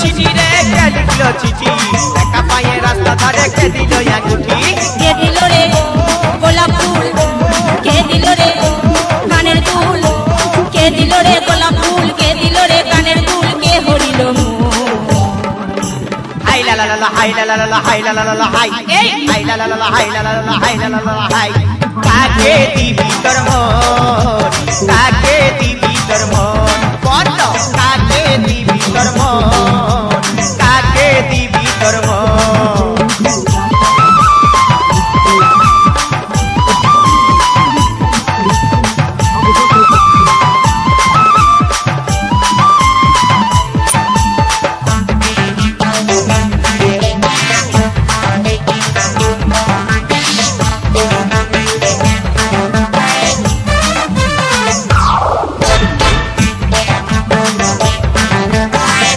চিঠি রে কে লিখল চিঠি একা পায়ে রাস্তা ধারে কে দিল আঙ্গুঠি কে দিল রে গোলাপ ফুল কে দিল রে কানের দুল কে দিল রে গোলাপ ফুল কে দিল রে কানের দুল কে হরিল হাই লা লা লা হাই লা লা লা হাই লা লা লা হাই এই হাই লা লা লা হাই লা লা লা হাই লা লা লা হাই কাকে দিবি তোর মন কাকে দিবি তোর মন